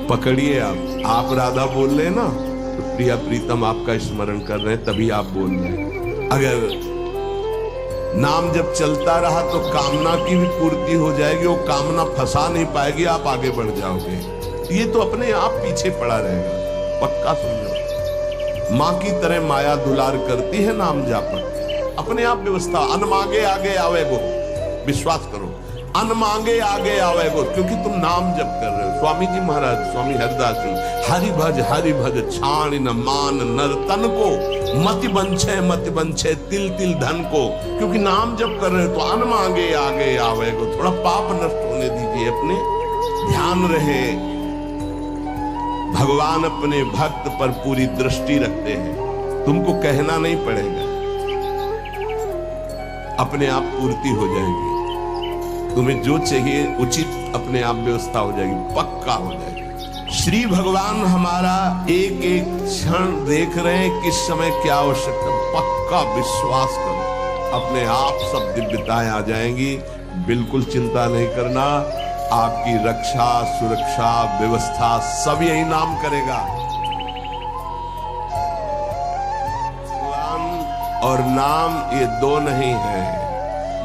पकड़िए आप राधा बोल रहे हैं ना, तो प्रिया प्रीतम आपका स्मरण कर रहे हैं, तभी आप बोल रहे हैं। अगर नाम जब चलता रहा तो कामना की भी पूर्ति हो जाएगी, वो कामना फंसा नहीं पाएगी, आप आगे बढ़ जाओगे। ये तो अपने आप पीछे पड़ा रहेगा, पक्का समझो। माँ की तरह माया दुलार करती है नाम जापक, अपने आप व्यवस्था। अन मांगे आगे आवेगो, विश्वास करो, अन मांगे आगे आवेगो, क्योंकि तुम नाम जप कर रहे हो। स्वामी जी महाराज, स्वामी हरदास जी, हरि भज छाण न मान नर तन को, मति बंछे तिल तिल धन को। क्योंकि नाम जप कर रहे हो तो अन मांगे आगे आवेगो। थोड़ा पाप नष्ट होने दीजिए, अपने ध्यान रहे। भगवान अपने भक्त पर पूरी दृष्टि रखते हैं, तुमको कहना नहीं पड़ेगा, अपने आप पूर्ति हो जाएगी। तुम्हें जो चाहिए उचित अपने आप व्यवस्था हो जाएगी, पक्का हो जाएगी। श्री भगवान हमारा एक एक क्षण देख रहे हैं, किस समय क्या आवश्यकता, पक्का विश्वास करो, अपने आप सब दिव्यताएं आ जाएंगी। बिल्कुल चिंता नहीं करना, आपकी रक्षा सुरक्षा व्यवस्था सब यही नाम करेगा। भगवान और नाम ये दो नहीं है,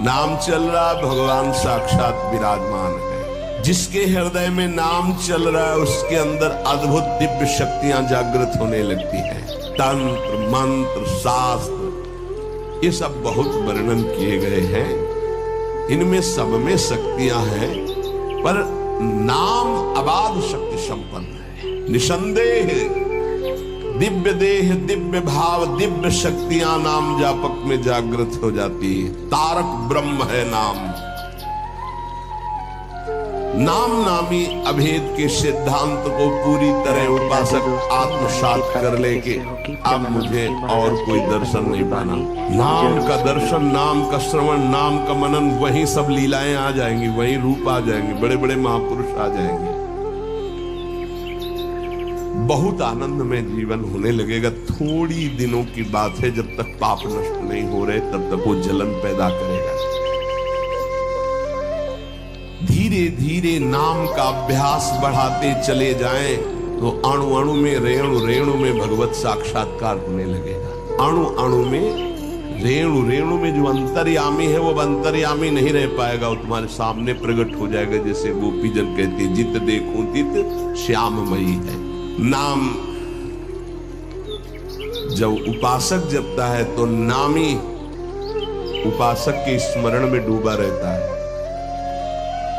नाम चल रहा, भगवान साक्षात विराजमान है। जिसके हृदय में नाम चल रहा है उसके अंदर अद्भुत दिव्य शक्तियां जागृत होने लगती हैं। तंत्र मंत्र शास्त्र ये सब बहुत वर्णन किए गए हैं, इनमें सब में शक्तियां हैं, पर नाम अबाध शक्ति संपन्न है। निसंदेह दिव्य देह दिव्य भाव दिव्य शक्तियां नाम जापक में जागृत हो जाती है। तारक ब्रह्म है नाम। नाम नामी अभेद के सिद्धांत को पूरी तरह उपासक आत्मसात कर ले कि अब मुझे और कोई दर्शन नहीं पाना। नाम का दर्शन, नाम का श्रवण, नाम का मनन, वही सब लीलाएं आ जाएंगी, वही रूप आ जाएंगे, बड़े बड़े महापुरुष आ जाएंगे। बहुत आनंद में जीवन होने लगेगा। थोड़ी दिनों की बात है, जब तक पाप नष्ट नहीं हो रहे तब तक वो जलन पैदा करेगा। धीरे धीरे नाम का अभ्यास बढ़ाते चले जाएं तो अणु अणु में रेणु रेणु में भगवत साक्षात्कार होने लगेगा। अणु अणु में रेणु रेणु में जो अंतर्यामी है वो अंतर्यामी नहीं रह पाएगा, वो तुम्हारे सामने प्रकट हो जाएगा। जैसे गोपीजन कहते, जित देखूं तित श्याममयी है। नाम जब उपासक जपता है तो नामी उपासक के स्मरण में डूबा रहता है।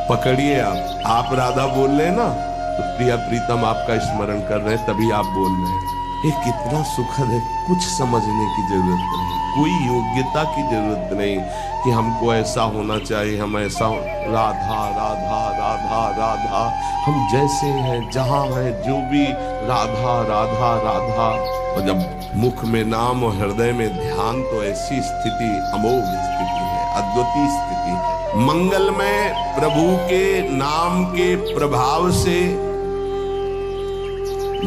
पकड़िए आप राधा बोल रहे हैं ना, तो प्रिया प्रीतम आपका स्मरण कर रहे हैं, तभी आप बोल रहे हैं। ये कितना सुखद है, कुछ समझने की जरूरत नहीं, कोई योग्यता की जरूरत नहीं कि हमको ऐसा होना चाहिए, हम ऐसा। राधा राधा राधा राधा, हम जैसे हैं जहां हैं जो भी, राधा राधा राधा। और जब मुख में नाम और हृदय में ध्यान, तो ऐसी स्थिति अमोघ स्थिति है, अद्वितीय स्थिति है। मंगलमय प्रभु के नाम के प्रभाव से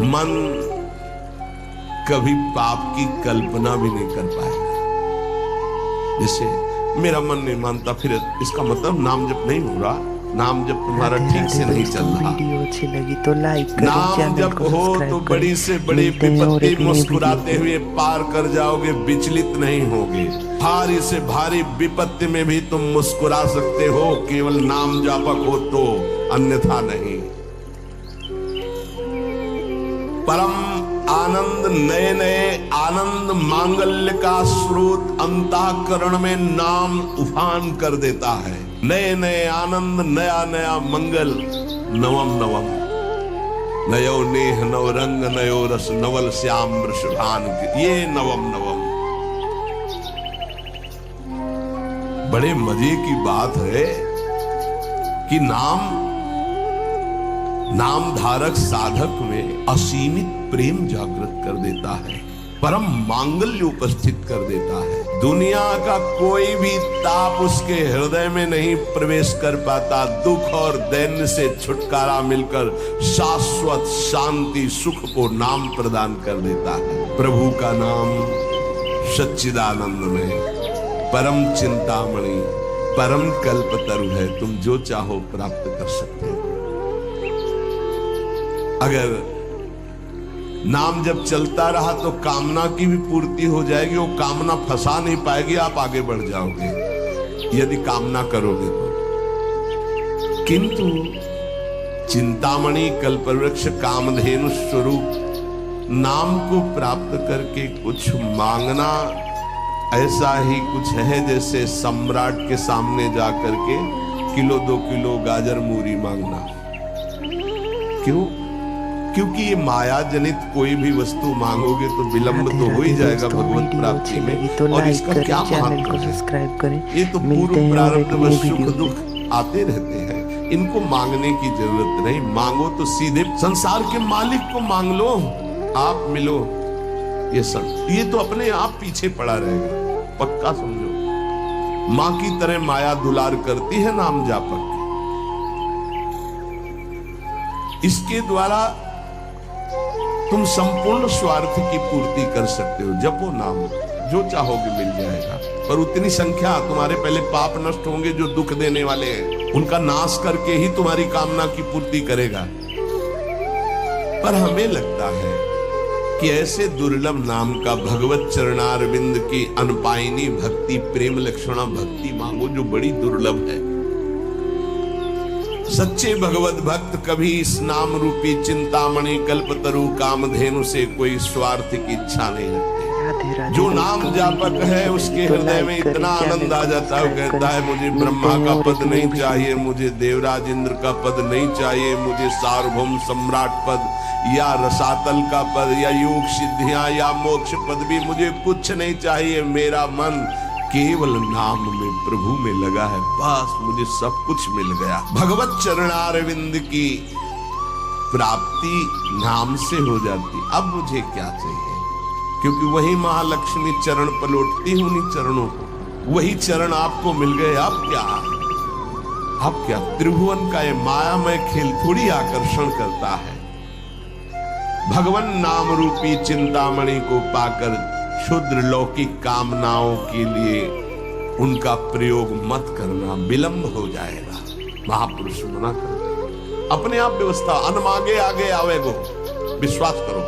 मन कभी पाप की कल्पना भी नहीं कर पाएगा। जैसे मेरा मन नहीं मानता, फिर इसका मतलब नाम जप नहीं हो रहा, नाम जप तुम्हारा ठीक से नहीं चल रहा। वीडियो अच्छी लगी तो लाइक करें, नाम जप हो तो बड़ी से बड़ी विपत्ति मुस्कुराते हुए पार कर जाओगे, विचलित नहीं होगे। भारी से भारी विपत्ति में भी तुम मुस्कुरा सकते हो, केवल नाम जापक हो तो, अन्यथा नहीं। परम आनंद, नए नए आनंद मांगल्य का स्रोत अंतःकरण में नाम उफान कर देता है। नए नए आनंद, नया नया मंगल, नवम नवम नयो नेह नव रंग नयो रस नवल श्याम वृषभान, ये नवम नवम। बड़े मजे की बात है कि नाम धारक साधक में असीमित प्रेम जागृत कर देता है, परम मांगल्य उपस्थित कर देता है। दुनिया का कोई भी ताप उसके हृदय में नहीं प्रवेश कर पाता। दुख और दैन्य से छुटकारा मिलकर शाश्वत शांति सुख को नाम प्रदान कर देता है। प्रभु का नाम सच्चिदानंद में परम चिंतामणि, परम कल्पतरु है। तुम जो चाहो प्राप्त कर सकते हो। अगर नाम जब चलता रहा तो कामना की भी पूर्ति हो जाएगी। वो कामना फंसा नहीं पाएगी, आप आगे बढ़ जाओगे यदि कामना करोगे तो। किंतु चिंतामणि कल्पवृक्ष कामधेनु स्वरूप नाम को प्राप्त करके कुछ मांगना ऐसा ही कुछ है जैसे सम्राट के सामने जा करके किलो 2 किलो गाजर मूरी मांगना। क्यों? क्योंकि ये माया जनित कोई भी वस्तु मांगोगे तो विलंब तो हो ही जाएगा भगवत प्राप्ति में। तो और इसका क्या चैनल को महत्व सब्सक्राइब करें। ये तो पूर्व प्रारब्ध व सुख दुख आते रहते हैं, इनको मांगने की जरूरत नहीं। मांगो तो सीधे संसार के मालिक को मांग लो, आप मिलो। ये सब ये तो अपने आप पीछे पड़ा रहेगा, पक्का समझो। मां की तरह माया दुलार करती है नाम जापक। इसके द्वारा तुम संपूर्ण स्वार्थ की पूर्ति कर सकते हो। जपो नाम, जो चाहोगे मिल जाएगा। पर उतनी संख्या तुम्हारे पहले पाप नष्ट होंगे जो दुख देने वाले हैं, उनका नाश करके ही तुम्हारी कामना की पूर्ति करेगा। पर हमें लगता है कि ऐसे दुर्लभ नाम का भगवत चरणारविंद की अनपायनी भक्ति, प्रेम लक्षणा भक्ति मांगो जो बड़ी दुर्लभ है। सच्चे भगवत भक्त कभी इस नाम रूपी चिंतामणि कल्पतरु कामधेनु से कोई स्वार्थ की इच्छा नहीं रखते। जो नाम जापक है उसके हृदय में इतना आनंद आ जाता है, कहता है मुझे ब्रह्मा का पद नहीं चाहिए, मुझे देवराज इंद्र का पद नहीं चाहिए, मुझे सार्वभौम सम्राट पद या रसातल का पद या योग सिद्धियां या मोक्ष पद भी मुझे कुछ नहीं चाहिए। मेरा मन केवल नाम में, प्रभु में लगा है, बस मुझे सब कुछ मिल गया। भगवत चरणारविंद की प्राप्ति नाम से हो जाती। अब मुझे क्या चाहिए? क्योंकि वही महालक्ष्मी चरण पलटती है उन्हीं चरणों को, वही चरण आपको मिल गए। अब क्या? अब क्या? त्रिभुवन का ये मायामय खेल थोड़ी आकर्षण करता है। भगवान नाम रूपी चिंतामणि को पाकर क्षुद्र लौकिक कामनाओं के लिए उनका प्रयोग मत करना, विलंब हो जाएगा। महापुरुष मना करते। अपने आप व्यवस्था, अन मांगे आगे आवेगो, विश्वास करो,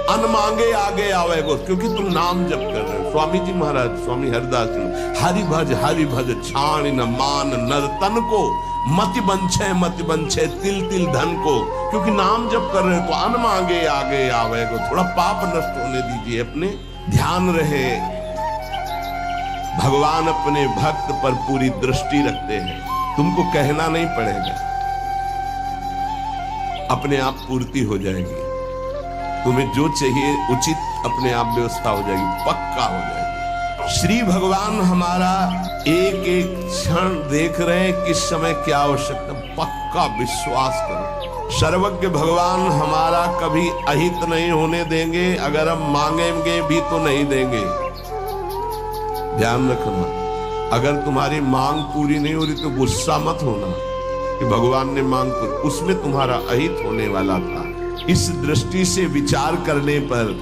अन मांगे आगे आवेगो, क्योंकि तुम नाम जप कर रहे हो। स्वामी जी महाराज, स्वामी हरिदास जी, हरि भज छाण न मान नर तन को, मति बंछे तिल तिल धन को। क्योंकि नाम जप कर रहे हो तो अन मांगे आगे आवेगो। थोड़ा पाप नष्ट होने दीजिए, अपने ध्यान रहे। भगवान अपने भक्त पर पूरी दृष्टि रखते हैं, तुमको कहना नहीं पड़ेगा, अपने आप पूर्ति हो जाएगी। तुम्हें जो चाहिए उचित अपने आप व्यवस्था हो जाएगी, पक्का हो जाएगी। श्री भगवान हमारा एक एक क्षण देख रहे हैं, किस समय क्या आवश्यकता, पक्का विश्वास करो। सर्वज्ञ भगवान हमारा कभी अहित नहीं होने देंगे, अगर हम मांगेंगे भी तो नहीं देंगे। ध्यान रखना, अगर तुम्हारी मांग पूरी नहीं हो रही तो गुस्सा मत होना कि भगवान ने मांग पूरी, उसमें तुम्हारा अहित होने वाला था। इस दृष्टि से विचार करने पर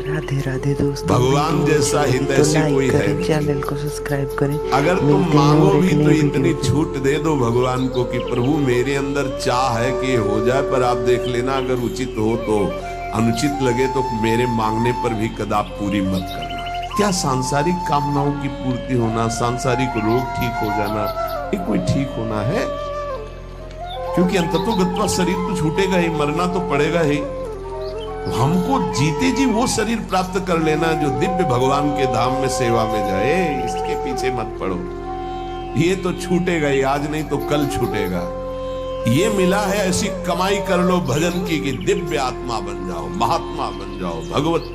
राधे राधे दोस्तों, भगवान जैसा हितैषी कोई है। चैनल को सब्सक्राइब करें। अगर तुम मांगो भी तो इतनी छूट दे दो भगवान को कि प्रभु मेरे अंदर चाह है कि ये हो जाए, पर आप देख लेना अगर उचित हो तो, अनुचित लगे तो मेरे मांगने पर भी कदाप पूरी मत करना। क्या सांसारिक कामनाओं की पूर्ति होना, सांसारिक रोग ठीक हो जाना, ये कोई ठीक होना है? क्योंकि अंततोगत्वा शरीर तो छूटेगा ही, मरना तो पड़ेगा ही। हमको जीते जी वो शरीर प्राप्त कर लेना जो दिव्य भगवान के धाम में सेवा में जाए, इसके पीछे मत पड़ो। ये तो छूटेगा ही, आज नहीं तो कल छूटेगा। ये मिला है, ऐसी कमाई कर लो भजन की कि दिव्य आत्मा बन जाओ, महात्मा बन जाओ, भगवत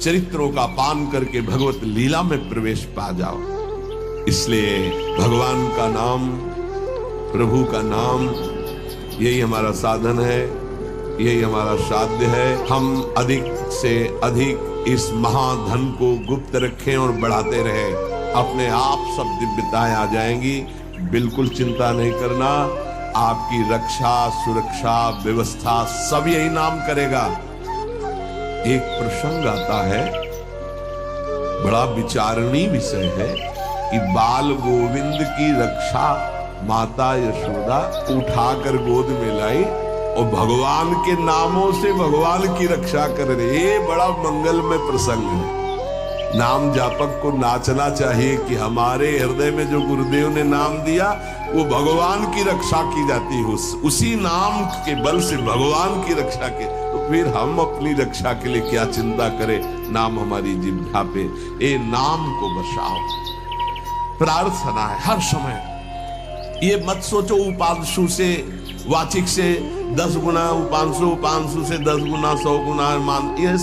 चरित्रों का पान करके भगवत लीला में प्रवेश पा जाओ। इसलिए भगवान का नाम, प्रभु का नाम, यही हमारा साधन है, यही हमारा साध्य है। हम अधिक से अधिक इस महाधन को गुप्त रखें और बढ़ाते रहें, अपने आप सब दिव्यताएं आ जाएंगी। बिल्कुल चिंता नहीं करना, आपकी रक्षा, सुरक्षा, व्यवस्था सब यही नाम करेगा। एक प्रसंग आता है, बड़ा विचारणीय विषय है कि बाल गोविंद की रक्षा माता यशोदा उठाकर गोद में लाई और भगवान के नामों से भगवान की रक्षा कर रहे। ये बड़ा मंगलमय प्रसंग है। नाम जापक को नाचना चाहिए कि हमारे हृदय में जो गुरुदेव ने नाम दिया वो भगवान की रक्षा की जाती है। उसी नाम के बल से भगवान की रक्षा के, तो फिर हम अपनी रक्षा के लिए क्या चिंता करें। नाम हमारी जिह्वा पे, ये नाम को बचाओ। प्रार्थना है हर समय। ये मत सोचो उपांशु से वाचिक से 10 गुना, उपांशु उपांशु से 10 गुना 100 गुना मान, ये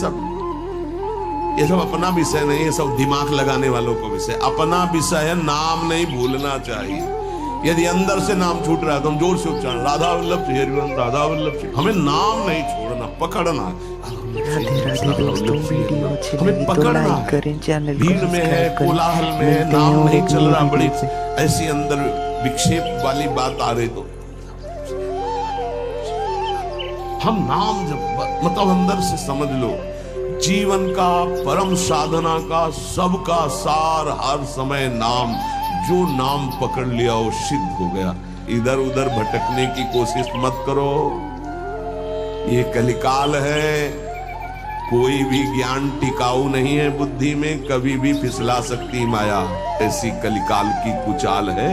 सब अपना विषय नहीं। ये सब दिमाग लगाने वालों को विषय। अपना विषय है नाम नहीं भूलना चाहिए। यदि अंदर से नाम छूट रहा है तो हम जोर से उच्चारण राधा वल्लभ श्री हरिवंश, राधा वल्लभ श्री। हमें नाम नहीं छोड़ना, पकड़ना। राधे राधे दोस्तों, वीडियो अच्छी हमें लगी तो पकड़ना लाइक है। करें, चैनल को भीड़ में है, सब्सक्राइब करें। कोलाहल में है, मिलते हैं नाम और नहीं एक चल नई रहा, बड़ी वीडियो से। ऐसी अंदर विक्षेप वाली बात आ रही तो हम नाम जब मतलब अंदर से समझ लो, जीवन का परम साधना का सबका सार हर समय नाम। जो नाम पकड़ लिया वो सिद्ध हो गया। इधर उधर भटकने की कोशिश मत करो। ये कलिकाल है, कोई भी ज्ञान टिकाऊ नहीं है बुद्धि में, कभी भी फिसला सकती माया। ऐसी कलिकाल की कुचाल है।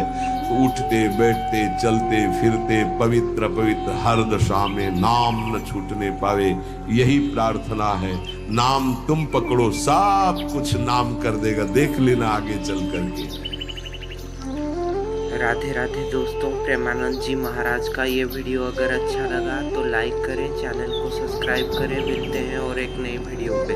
उठते बैठते चलते फिरते पवित्र पवित्र हर दशा में नाम न छूटने पावे, यही प्रार्थना है। नाम तुम पकड़ो, सब कुछ नाम कर देगा, देख लेना आगे चल करके। राधे राधे दोस्तों, प्रेमानंद जी महाराज का ये वीडियो अगर अच्छा लगा तो लाइक करें, चैनल को सब्सक्राइब करें। मिलते हैं और एक नई वीडियो पे।